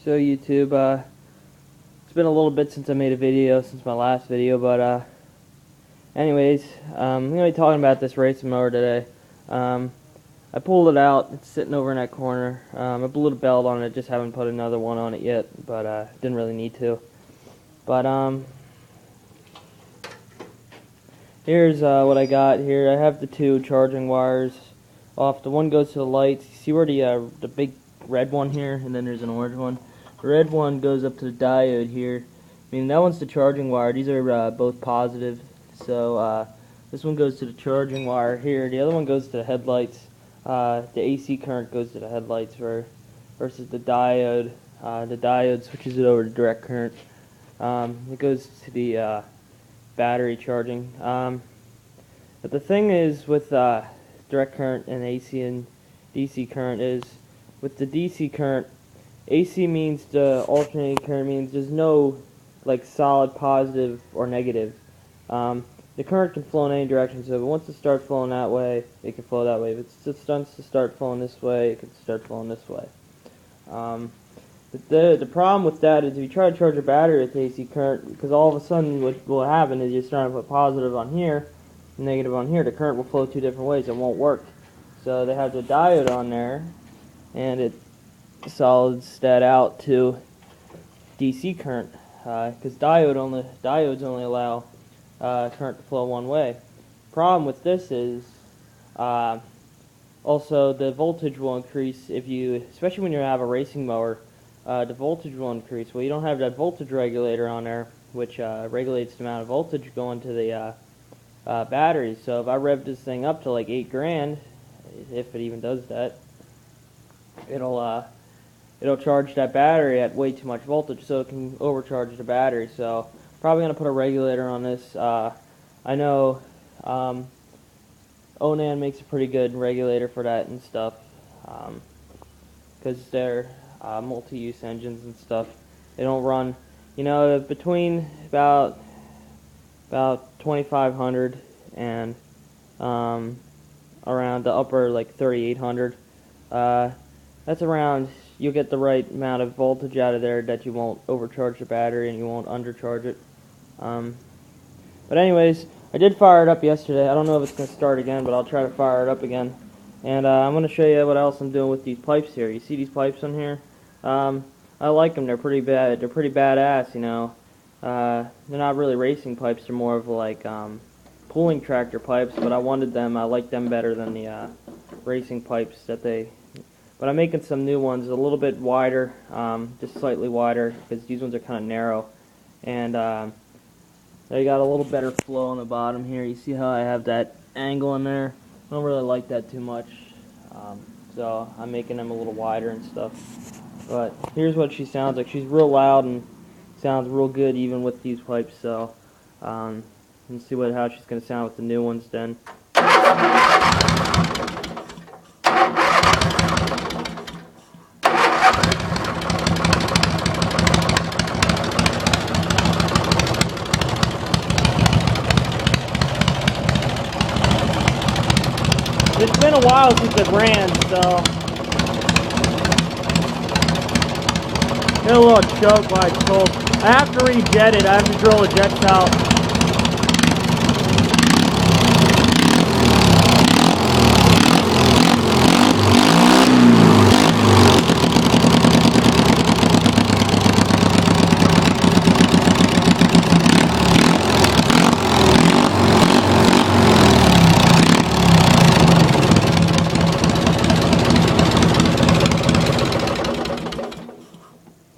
So YouTube, it's been a little bit since I made a video, since my last video, but anyways, I'm going to be talking about this racing mower today. I pulled it out, it's sitting over in that corner. I blew the belt on it, just haven't put another one on it yet, but didn't really need to. But here's what I got here. I have the two charging wires off. The one goes to the lights. You see where the big red one here, and then there's an orange one. The red one goes up to the diode here. I mean, that one's the charging wire. These are both positive. So this one goes to the charging wire here. The other one goes to the headlights. The AC current goes to the headlights versus the diode. The diode switches it over to direct current. It goes to the battery charging. But the thing is with direct current and AC and DC current is, with the DC current, AC means the alternating current means there's no like solid positive or negative. The current can flow in any direction, so if it wants to start flowing that way, it can flow that way. If it just wants to start flowing this way, it can start flowing this way. But the problem with that is if you try to charge a battery with AC current, because all of a sudden what will happen is you're starting to put positive on here, negative on here, the current will flow two different ways. It won't work. So they have the diode on there, and it solids that out to DC current, because diodes only allow current to flow one way. Problem with this is also the voltage will increase if you, especially when you have a racing mower. The voltage will increase. Well, you don't have that voltage regulator on there, which regulates the amount of voltage going to the battery. So if I rev this thing up to like 8 grand, if it even does that, it'll charge that battery at way too much voltage, so it can overcharge the battery. So probably gonna put a regulator on this. I know Onan makes a pretty good regulator for that and stuff, because they're multi-use engines and stuff. They don't run, between about 2,500 and around the upper like 3,800. That's around, you'll get the right amount of voltage out of there that you won't overcharge the battery and you won't undercharge it. But anyways, I did fire it up yesterday. I don't know if it's going to start again, but I'll try to fire it up again. And I'm going to show you what else I'm doing with these pipes here. You see these pipes on here? I like them. They're pretty bad. They're pretty badass, They're not really racing pipes. They're more of like pulling tractor pipes, but I like them better than the racing pipes that they... But I'm making some new ones a little bit wider, just slightly wider, because these ones are kind of narrow. And they got a little better flow on the bottom here. You see how I have that angle in there? I don't really like that too much, so I'm making them a little wider and stuff. But here's what she sounds like. She's real loud and sounds real good even with these pipes. So let's see how she's going to sound with the new ones then. It's been a while since it ran, so get a little choke while it's cold. I have to rejet it. I have to drill the jets out.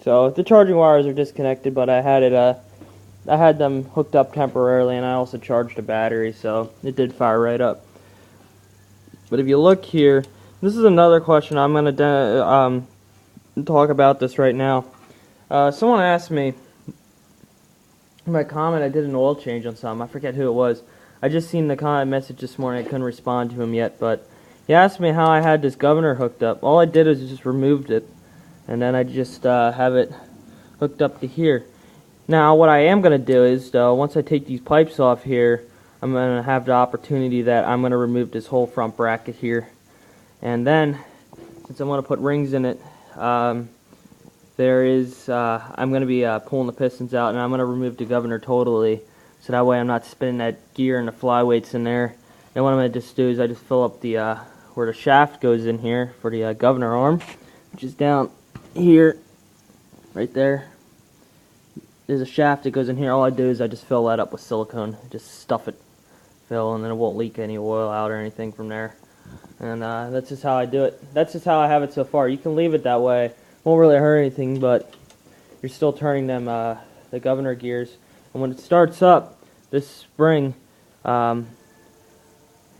So the charging wires are disconnected, but I had them hooked up temporarily, and I also charged the battery, so it did fire right up. But if you look here, this is another question. I'm going to talk about this right now. Someone asked me in my comment. I did an oil change on something. I forget who it was. I just seen the comment message this morning. I couldn't respond to him yet, but he asked me how I had this governor hooked up. All I did is just removed it, and then I just have it hooked up to here. Now what I am going to do is, once I take these pipes off here, I'm going to have the opportunity that I'm going to remove this whole front bracket here. And then, since I'm going to put rings in it, there is, I'm going to be pulling the pistons out, and I'm going to remove the governor totally, so that way I'm not spinning that gear and the flyweights in there. And what I'm going to just do is I just fill up the where the shaft goes in here for the governor arm, which is down here, right there. There's a shaft that goes in here. All I do is I just fill that up with silicone, just stuff it, fill, and then it won't leak any oil out or anything from there. And that's just how I do it. That's just how I have it so far. You can leave it that way. Won't really hurt anything, but you're still turning them, the governor gears. And when it starts up, this spring,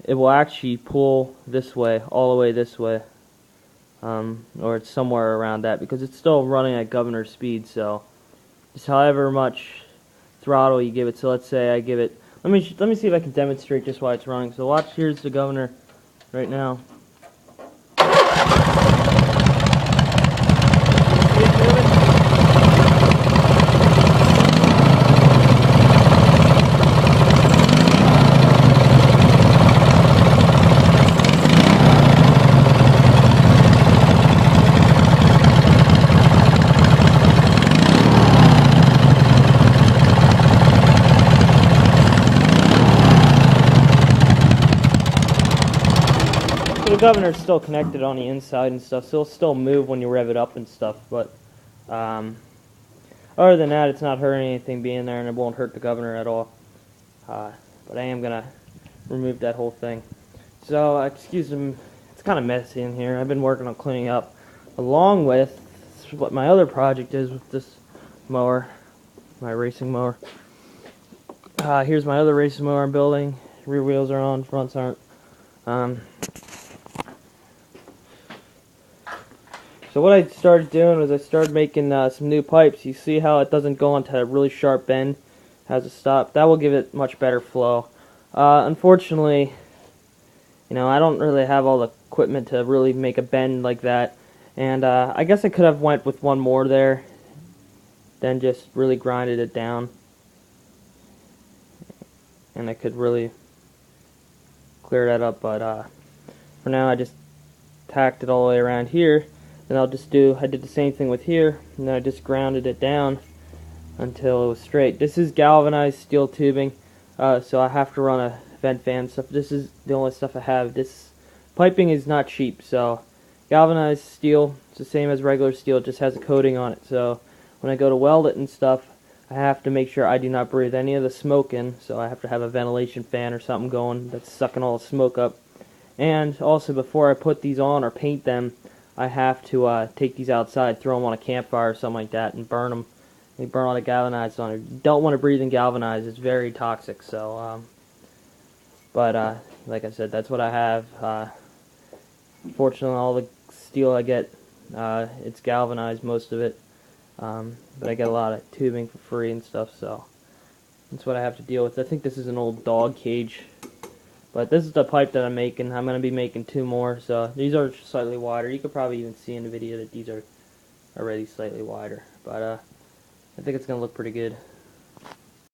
it will actually pull this way, all the way this way. Or it's somewhere around that, because it's still running at governor speed, so just however much throttle you give it. So let's say I give it, let me see if I can demonstrate just why it's running. So watch, here's the governor right now. See it moving? So the governor's still connected on the inside and stuff, so it'll still move when you rev it up and stuff, but other than that, it's not hurting anything being there, and it won't hurt the governor at all. But I am going to remove that whole thing. So, excuse me, it's kind of messy in here. I've been working on cleaning up, along with what my other project is with this mower, my racing mower. Here's my other racing mower I'm building. Rear wheels are on, fronts aren't. So what I started doing was I started making some new pipes. You see how it doesn't go onto a really sharp bend, has a stop. That will give it much better flow. Unfortunately, you know, I don't really have all the equipment to really make a bend like that. And I guess I could have went with one more there, then just really grinded it down. And I could really clear that up, but for now I just tacked it all the way around here. And I did the same thing with here, and then I just grounded it down until it was straight. This is galvanized steel tubing, so I have to run a vent fan stuff. This is the only stuff I have. This piping is not cheap, so galvanized steel, it's the same as regular steel, it just has a coating on it. So when I go to weld it and stuff, I have to make sure I do not breathe any of the smoke in, so I have to have a ventilation fan or something going that's sucking all the smoke up. And also, before I put these on or paint them, I have to take these outside, throw them on a campfire or something like that, and burn them. They burn all the galvanized on it. You don't want to breathe in galvanized; it's very toxic. So, but like I said, that's what I have. Fortunately, all the steel I get, it's galvanized, most of it. But I get a lot of tubing for free and stuff, so that's what I have to deal with. I think this is an old dog cage. But this is the pipe that I'm making. I'm going to be making 2 more. So these are slightly wider. You could probably even see in the video that these are already slightly wider. But I think it's going to look pretty good.